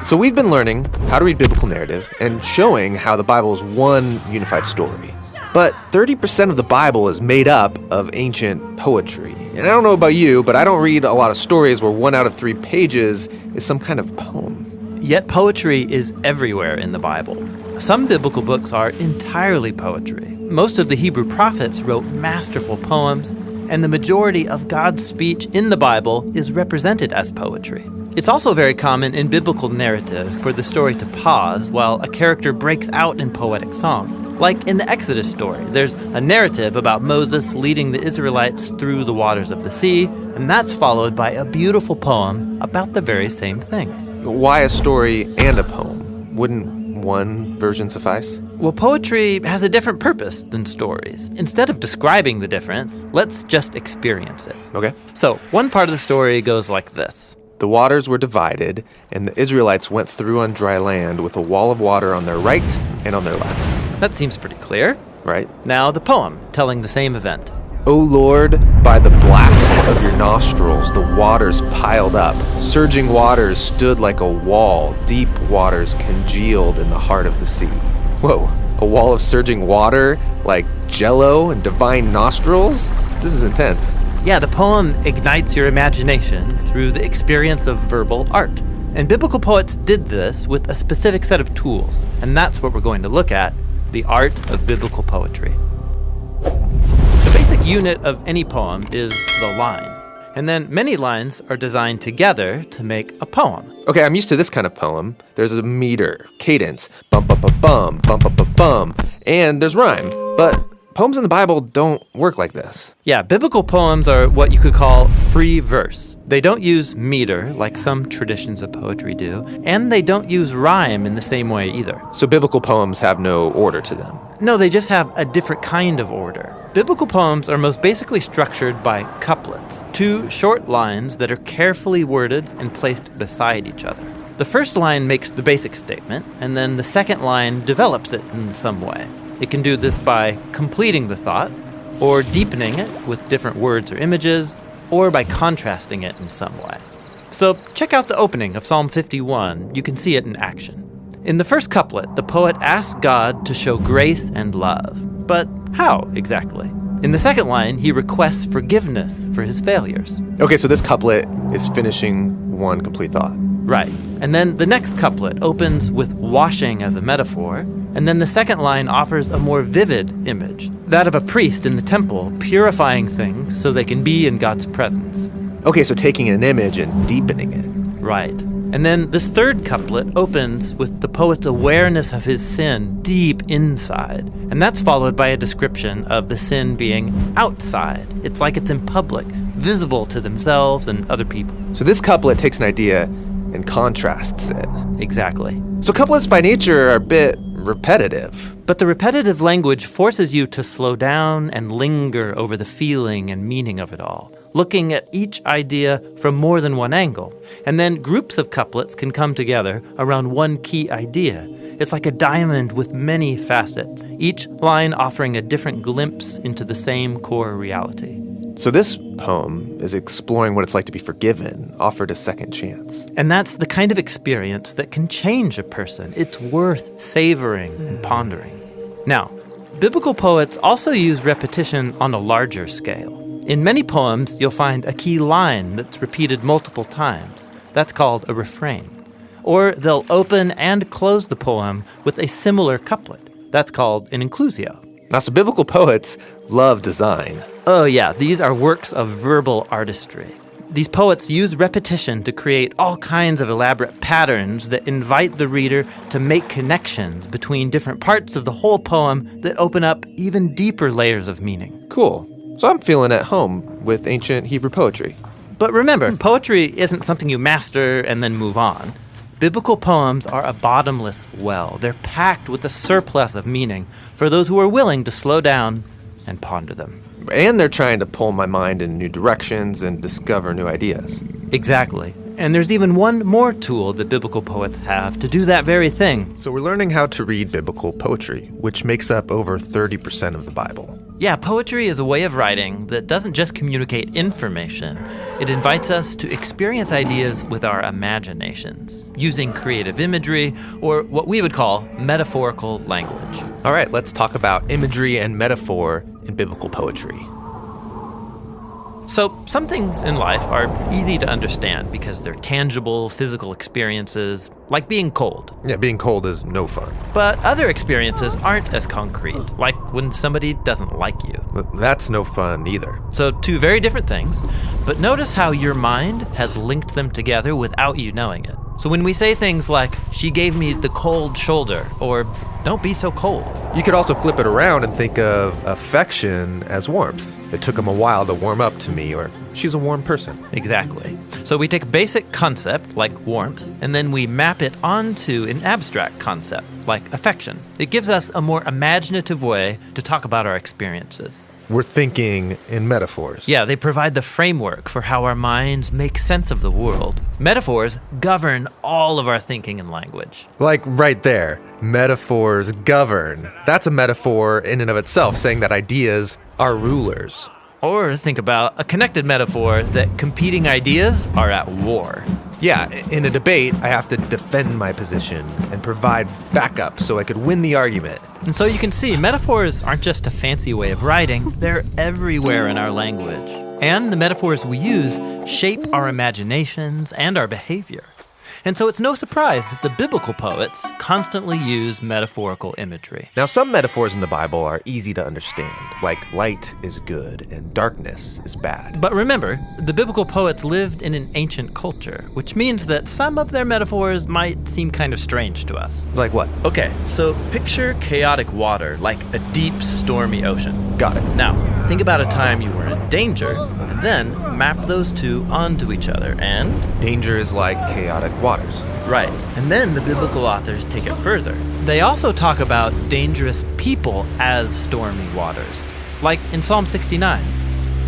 So we've been learning how to read biblical narrative and showing how the Bible is one unified story. But 30% of the Bible is made up of ancient poetry. And I don't know about you, but I don't read a lot of stories where 1 out of 3 pages is some kind of poem. Yet poetry is everywhere in the Bible. Some biblical books are entirely poetry. Most of the Hebrew prophets wrote masterful poems, and the majority of God's speech in the Bible is represented as poetry. It's also very common in biblical narrative for the story to pause while a character breaks out in poetic song. Like in the Exodus story, there's a narrative about Moses leading the Israelites through the waters of the sea, and that's followed by a beautiful poem about the very same thing. Why a story and a poem? Wouldn't one version suffice? Well, poetry has a different purpose than stories. Instead of describing the difference, let's just experience it. Okay. So, one part of the story goes like this. The waters were divided, and the Israelites went through on dry land with a wall of water on their right and on their left. That seems pretty clear. Right? Now the poem, telling the same event. O Lord, by the blast of your nostrils, the waters piled up. Surging waters stood like a wall. Deep waters congealed in the heart of the sea. Whoa, a wall of surging water like Jell-O and divine nostrils? This is intense. Yeah, the poem ignites your imagination through the experience of verbal art. And biblical poets did this with a specific set of tools. And that's what we're going to look at, the art of biblical poetry. The basic unit of any poem is the line. And then many lines are designed together to make a poem. Okay, I'm used to this kind of poem. There's a meter, cadence, bum bum bum bum, bum bum bum bum, and there's rhyme. But poems in the Bible don't work like this. Yeah, biblical poems are what you could call free verse. They don't use meter like some traditions of poetry do, and they don't use rhyme in the same way either. So biblical poems have no order to them. No, they just have a different kind of order. Biblical poems are most basically structured by couplets, 2 short lines that are carefully worded and placed beside each other. The first line makes the basic statement, and then the second line develops it in some way. It can do this by completing the thought, or deepening it with different words or images, or by contrasting it in some way. So check out the opening of Psalm 51. You can see it in action. In the first couplet, the poet asks God to show grace and love. But how exactly? In the second line, he requests forgiveness for his failures. Okay, so this couplet is finishing one complete thought. Right. And then the next couplet opens with washing as a metaphor, and then the second line offers a more vivid image, that of a priest in the temple purifying things so they can be in God's presence. Okay, so taking an image and deepening it. Right. And then this third couplet opens with the poet's awareness of his sin deep inside, and that's followed by a description of the sin being outside. It's like it's in public, visible to themselves and other people. So this couplet takes an idea and contrasts it. Exactly. So couplets by nature are a bit repetitive. But the repetitive language forces you to slow down and linger over the feeling and meaning of it all, looking at each idea from more than one angle. And then groups of couplets can come together around one key idea. It's like a diamond with many facets, each line offering a different glimpse into the same core reality. So this poem is exploring what it's like to be forgiven, offered a second chance. And that's the kind of experience that can change a person. It's worth savoring and pondering. Now, biblical poets also use repetition on a larger scale. In many poems, you'll find a key line that's repeated multiple times. That's called a refrain. Or they'll open and close the poem with a similar couplet. That's called an inclusio. Now, so biblical poets love design. Oh yeah, these are works of verbal artistry. These poets use repetition to create all kinds of elaborate patterns that invite the reader to make connections between different parts of the whole poem that open up even deeper layers of meaning. Cool. So I'm feeling at home with ancient Hebrew poetry. But remember, poetry isn't something you master and then move on. Biblical poems are a bottomless well. They're packed with a surplus of meaning for those who are willing to slow down and ponder them. And they're trying to pull my mind in new directions and discover new ideas. Exactly. And there's even one more tool that biblical poets have to do that very thing. So we're learning how to read biblical poetry, which makes up over 30% of the Bible. Yeah, poetry is a way of writing that doesn't just communicate information. It invites us to experience ideas with our imaginations, using creative imagery, or what we would call metaphorical language. All right, let's talk about imagery and metaphor in biblical poetry. So, some things in life are easy to understand because they're tangible, physical experiences, like being cold. Yeah, being cold is no fun. But other experiences aren't as concrete, like when somebody doesn't like you. But that's no fun either. So, two very different things, but notice how your mind has linked them together without you knowing it. So when we say things like, she gave me the cold shoulder, or don't be so cold. You could also flip it around and think of affection as warmth. It took him a while to warm up to me, or she's a warm person. Exactly. So we take a basic concept, like warmth, and then we map it onto an abstract concept, like affection. It gives us a more imaginative way to talk about our experiences. We're thinking in metaphors. Yeah, they provide the framework for how our minds make sense of the world. Metaphors govern all of our thinking and language. Like right there, metaphors govern. That's a metaphor in and of itself, saying that ideas are rulers. Or think about a connected metaphor that competing ideas are at war. Yeah, in a debate, I have to defend my position and provide backup so I could win the argument. And so you can see, metaphors aren't just a fancy way of writing, they're everywhere in our language. And the metaphors we use shape our imaginations and our behavior. And so it's no surprise that the biblical poets constantly use metaphorical imagery. Now, some metaphors in the Bible are easy to understand, like light is good and darkness is bad. But remember, the biblical poets lived in an ancient culture, which means that some of their metaphors might seem kind of strange to us. Like what? Okay, so picture chaotic water, like a deep, stormy ocean. Got it. Now, think about a time you were in danger, and then map those two onto each other, and... Danger is like chaotic waters. Right, and then the biblical authors take it further. They also talk about dangerous people as stormy waters, like in Psalm 69.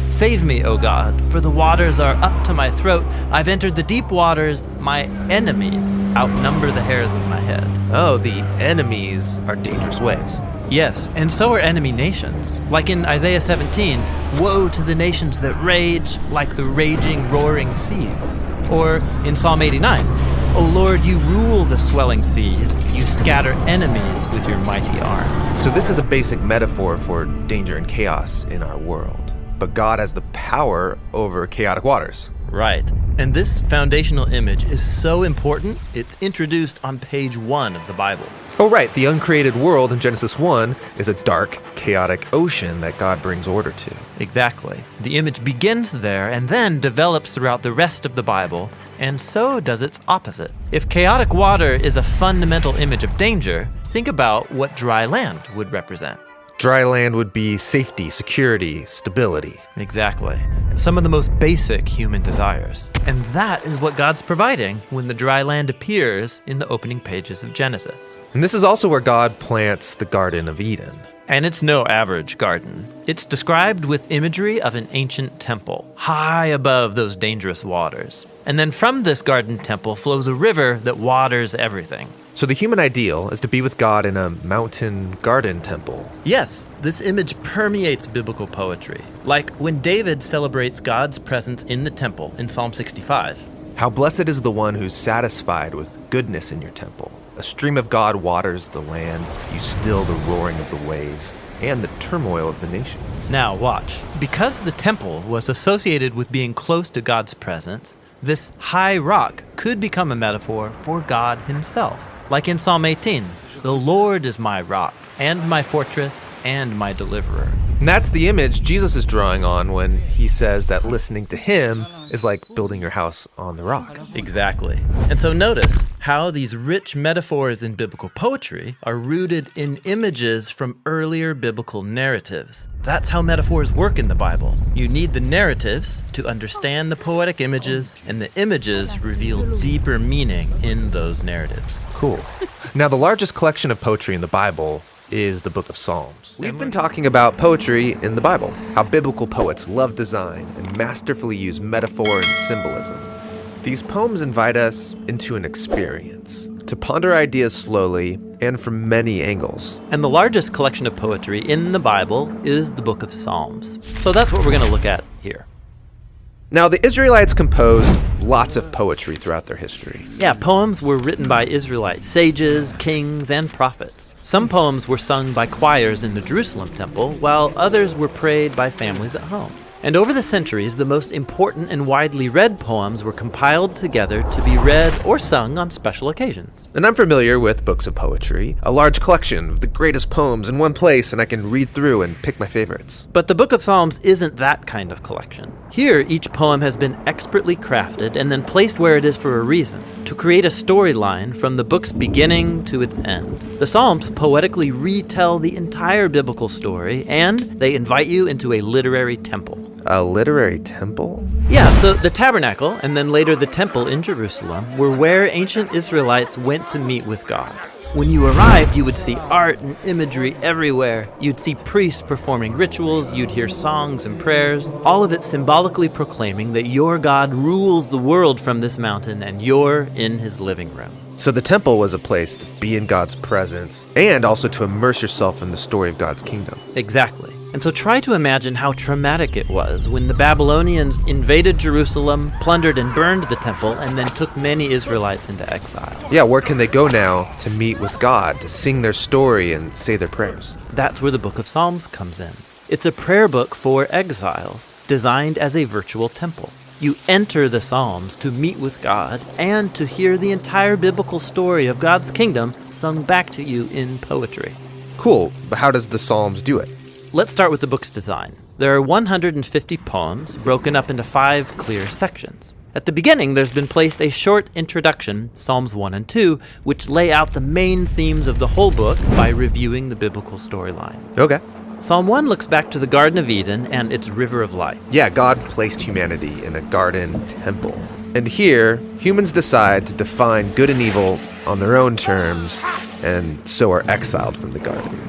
Save me, O God, for the waters are up to my throat. I've entered the deep waters. My enemies outnumber the hairs of my head. Oh, the enemies are dangerous waves. Yes, and so are enemy nations. Like in Isaiah 17, woe to the nations that rage like the raging, roaring seas. Or in Psalm 89, O Lord, you rule the swelling seas. You scatter enemies with your mighty arm. So this is a basic metaphor for danger and chaos in our world. But God has the power over chaotic waters. Right. And this foundational image is so important, it's introduced on page 1 of the Bible. Oh, right. The uncreated world in Genesis 1 is a dark, chaotic ocean that God brings order to. Exactly. The image begins there and then develops throughout the rest of the Bible, and so does its opposite. If chaotic water is a fundamental image of danger, think about what dry land would represent. Dry land would be safety, security, stability. Exactly. Some of the most basic human desires. And that is what God's providing when the dry land appears in the opening pages of Genesis. And this is also where God plants the Garden of Eden. And it's no average garden. It's described with imagery of an ancient temple, high above those dangerous waters. And then from this garden temple flows a river that waters everything. So the human ideal is to be with God in a mountain garden temple. Yes, this image permeates biblical poetry, like when David celebrates God's presence in the temple in Psalm 65. How blessed is the one who's satisfied with goodness in your temple. A stream of God waters the land. You still the roaring of the waves and the turmoil of the nations. Now watch. Because the temple was associated with being close to God's presence, this high rock could become a metaphor for God himself. Like in Psalm 18, the Lord is my rock and my fortress and my deliverer. And that's the image Jesus is drawing on when he says that listening to him is like building your house on the rock. Exactly. And so notice how these rich metaphors in biblical poetry are rooted in images from earlier biblical narratives. That's how metaphors work in the Bible. You need the narratives to understand the poetic images, and the images reveal deeper meaning in those narratives. Cool. Now, the largest collection of poetry in the Bible is the Book of Psalms. We've been talking about poetry in the Bible, how biblical poets love design and masterfully use metaphor and symbolism. These poems invite us into an experience, to ponder ideas slowly and from many angles. And the largest collection of poetry in the Bible is the Book of Psalms. So that's what we're going to look at here. Now, the Israelites composed lots of poetry throughout their history. Yeah, poems were written by Israelite sages, kings, and prophets. Some poems were sung by choirs in the Jerusalem temple, while others were prayed by families at home. And over the centuries, the most important and widely read poems were compiled together to be read or sung on special occasions. And I'm familiar with books of poetry, a large collection of the greatest poems in one place, and I can read through and pick my favorites. But the Book of Psalms isn't that kind of collection. Here, each poem has been expertly crafted and then placed where it is for a reason, to create a storyline from the book's beginning to its end. The Psalms poetically retell the entire biblical story, and they invite you into a literary temple. A literary temple? Yeah, so the tabernacle, and then later the temple in Jerusalem, were where ancient Israelites went to meet with God. When you arrived, you would see art and imagery everywhere. You'd see priests performing rituals, you'd hear songs and prayers, all of it symbolically proclaiming that your God rules the world from this mountain and you're in his living room. So the temple was a place to be in God's presence and also to immerse yourself in the story of God's kingdom. Exactly. And so try to imagine how traumatic it was when the Babylonians invaded Jerusalem, plundered and burned the temple, and then took many Israelites into exile. Yeah, where can they go now to meet with God, to sing their story and say their prayers? That's where the Book of Psalms comes in. It's a prayer book for exiles, designed as a virtual temple. You enter the Psalms to meet with God and to hear the entire biblical story of God's kingdom sung back to you in poetry. Cool, but how does the Psalms do it? Let's start with the book's design. There are 150 poems broken up into 5 clear sections. At the beginning, there's been placed a short introduction, Psalms 1 and 2, which lay out the main themes of the whole book by reviewing the biblical storyline. Okay. Psalm 1 looks back to the Garden of Eden and its river of life. Yeah, God placed humanity in a garden temple. And here, humans decide to define good and evil on their own terms, and so are exiled from the garden.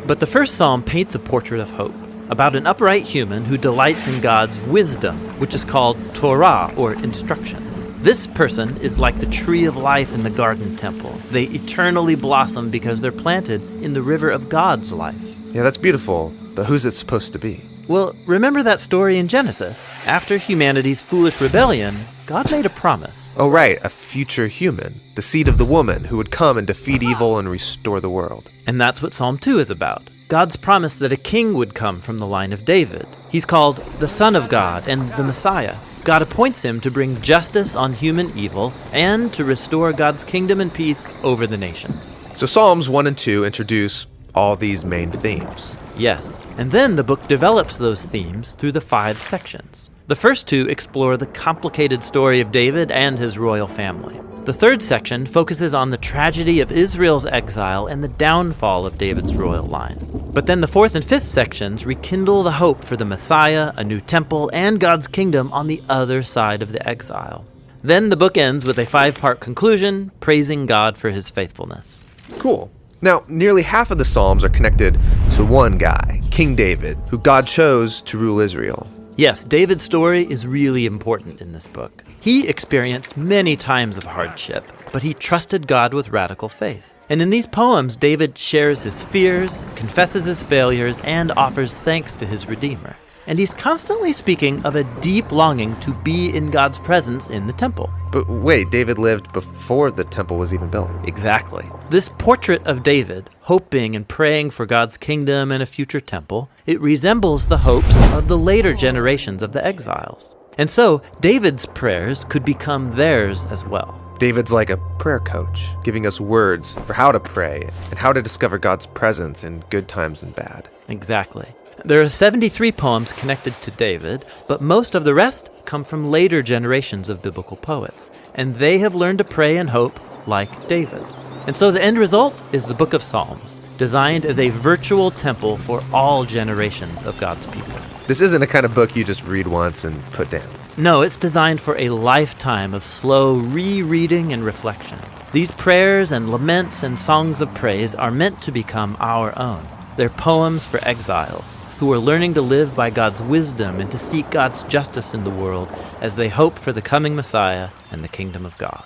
But the first psalm paints a portrait of hope, about an upright human who delights in God's wisdom, which is called Torah, or instruction. This person is like the tree of life in the garden temple. They eternally blossom because they're planted in the river of God's life. Yeah, that's beautiful, but who's it supposed to be? Well, remember that story in Genesis? After humanity's foolish rebellion, God made a promise. Oh, right, a future human, the seed of the woman who would come and defeat evil and restore the world. And that's what Psalm 2 is about. God's promise that a king would come from the line of David. He's called the Son of God and the Messiah. God appoints him to bring justice on human evil and to restore God's kingdom and peace over the nations. So Psalms 1 and 2 introduce all these main themes. Yes, and then the book develops those themes through the 5 sections. The first 2 explore the complicated story of David and his royal family. The third section focuses on the tragedy of Israel's exile and the downfall of David's royal line. But then the 4th and 5th sections rekindle the hope for the Messiah, a new temple, and God's kingdom on the other side of the exile. Then the book ends with a 5-part conclusion, praising God for his faithfulness. Cool. Now, nearly half of the Psalms are connected to one guy, King David, who God chose to rule Israel. Yes, David's story is really important in this book. He experienced many times of hardship, but he trusted God with radical faith. And in these poems, David shares his fears, confesses his failures, and offers thanks to his Redeemer. And he's constantly speaking of a deep longing to be in God's presence in the temple. But wait, David lived before the temple was even built. Exactly. This portrait of David, hoping and praying for God's kingdom and a future temple, it resembles the hopes of the later generations of the exiles. And so, David's prayers could become theirs as well. David's like a prayer coach, giving us words for how to pray and how to discover God's presence in good times and bad. Exactly. There are 73 poems connected to David, but most of the rest come from later generations of biblical poets, and they have learned to pray and hope like David. And so the end result is the Book of Psalms, designed as a virtual temple for all generations of God's people. This isn't a kind of book you just read once and put down. No, it's designed for a lifetime of slow rereading and reflection. These prayers and laments and songs of praise are meant to become our own. They're poems for exiles, who are learning to live by God's wisdom and to seek God's justice in the world as they hope for the coming Messiah and the kingdom of God.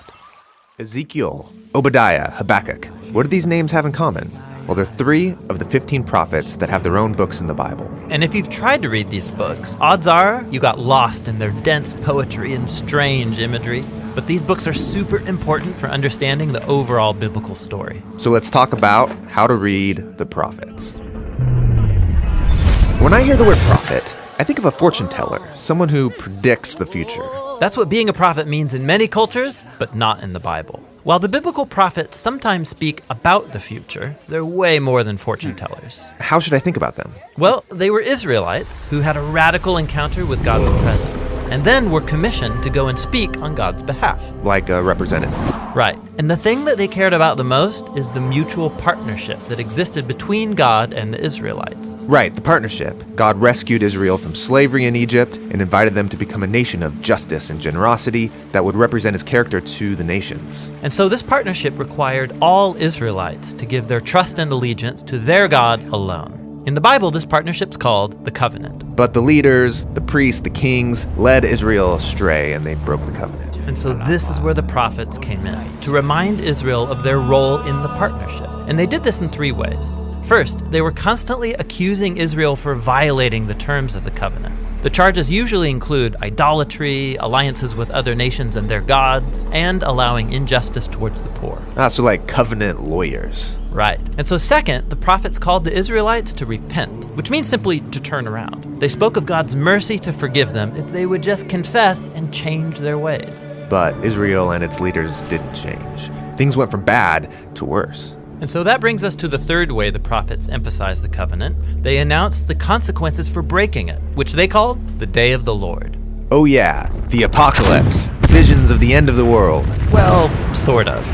Ezekiel, Obadiah, Habakkuk. What do these names have in common? Well, they're 3 of the 15 prophets that have their own books in the Bible. And if you've tried to read these books, odds are you got lost in their dense poetry and strange imagery. But these books are super important for understanding the overall biblical story. So let's talk about how to read the prophets. When I hear the word prophet, I think of a fortune teller, someone who predicts the future. That's what being a prophet means in many cultures, but not in the Bible. While the biblical prophets sometimes speak about the future, they're way more than fortune tellers. How should I think about them? Well, they were Israelites who had a radical encounter with God's presence, and then were commissioned to go and speak on God's behalf. Like a representative. Right. And the thing that they cared about the most is the mutual partnership that existed between God and the Israelites. Right, the partnership. God rescued Israel from slavery in Egypt and invited them to become a nation of justice and generosity that would represent his character to the nations. And so this partnership required all Israelites to give their trust and allegiance to their God alone. In the Bible, this partnership's called the covenant. But the leaders, the priests, the kings, led Israel astray and they broke the covenant. And so this is where the prophets came in, to remind Israel of their role in the partnership. And they did this in 3 ways. First, they were constantly accusing Israel for violating the terms of the covenant. The charges usually include idolatry, alliances with other nations and their gods, and allowing injustice towards the poor. So like covenant lawyers. Right. And so second, the prophets called the Israelites to repent, which means simply to turn around. They spoke of God's mercy to forgive them if they would just confess and change their ways. But Israel and its leaders didn't change. Things went from bad to worse. And so that brings us to the third way the prophets emphasized the covenant. They announced the consequences for breaking it, which they called the Day of the Lord. Oh yeah, the apocalypse. Visions of the end of the world. Well, sort of.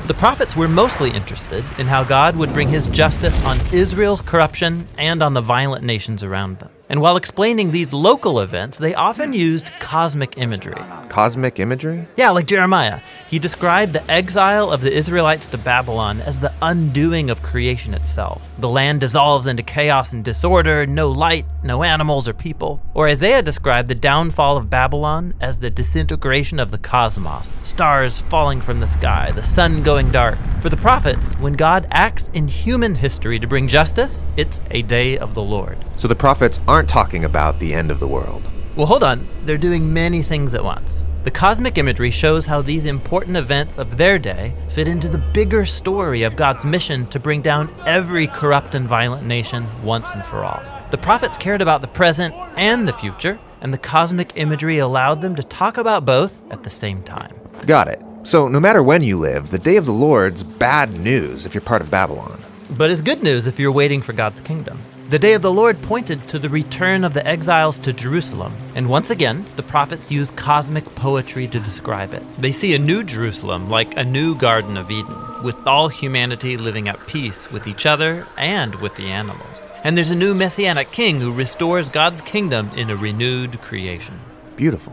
The prophets were mostly interested in how God would bring his justice on Israel's corruption and on the violent nations around them. And while explaining these local events, they often used cosmic imagery. Cosmic imagery? Yeah, like Jeremiah. He described the exile of the Israelites to Babylon as the undoing of creation itself. The land dissolves into chaos and disorder, no light, no animals or people. Or Isaiah described the downfall of Babylon as the disintegration of the cosmos, stars falling from the sky, the sun going dark. For the prophets, when God acts in human history to bring justice, it's a day of the Lord. So the prophets aren't talking about the end of the world. Well, hold on. They're doing many things at once. The cosmic imagery shows how these important events of their day fit into the bigger story of God's mission to bring down every corrupt and violent nation once and for all. The prophets cared about the present and the future, and the cosmic imagery allowed them to talk about both at the same time. Got it. So no matter when you live, the day of the Lord's bad news if you're part of Babylon. But it's good news if you're waiting for God's kingdom. The day of the Lord pointed to the return of the exiles to Jerusalem, and once again, the prophets use cosmic poetry to describe it. They see a new Jerusalem like a new Garden of Eden, with all humanity living at peace with each other and with the animals. And there's a new Messianic king who restores God's kingdom in a renewed creation. Beautiful.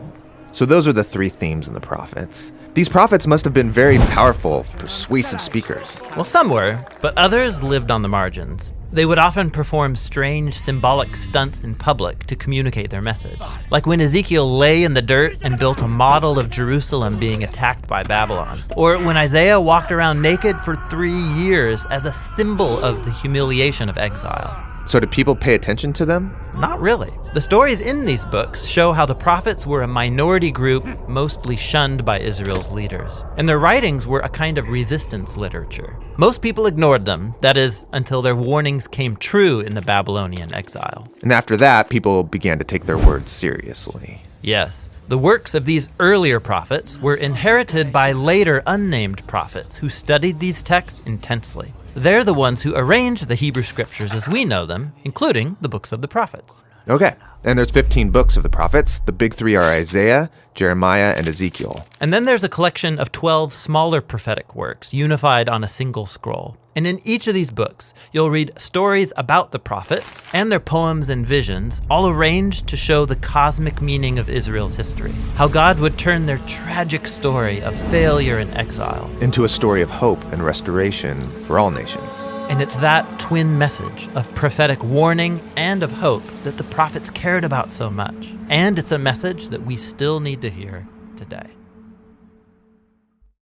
So those are the 3 themes in the prophets. These prophets must have been very powerful, persuasive speakers. Well, some were, but others lived on the margins. They would often perform strange symbolic stunts in public to communicate their message. Like when Ezekiel lay in the dirt and built a model of Jerusalem being attacked by Babylon. Or when Isaiah walked around naked for 3 years as a symbol of the humiliation of exile. So did people pay attention to them? Not really. The stories in these books show how the prophets were a minority group, mostly shunned by Israel's leaders. And their writings were a kind of resistance literature. Most people ignored them, that is, until their warnings came true in the Babylonian exile. And after that, people began to take their words seriously. Yes, the works of these earlier prophets were inherited by later unnamed prophets who studied these texts intensely. They're the ones who arranged the Hebrew scriptures as we know them, including the books of the prophets. Okay, and there's 15 books of the prophets. The big 3 are Isaiah, Jeremiah, and Ezekiel. And then there's a collection of 12 smaller prophetic works unified on a single scroll. And in each of these books, you'll read stories about the prophets and their poems and visions, all arranged to show the cosmic meaning of Israel's history. How God would turn their tragic story of failure and exile into a story of hope and restoration for all nations. And it's that twin message of prophetic warning and of hope that the prophets cared about so much. And it's a message that we still need to hear today.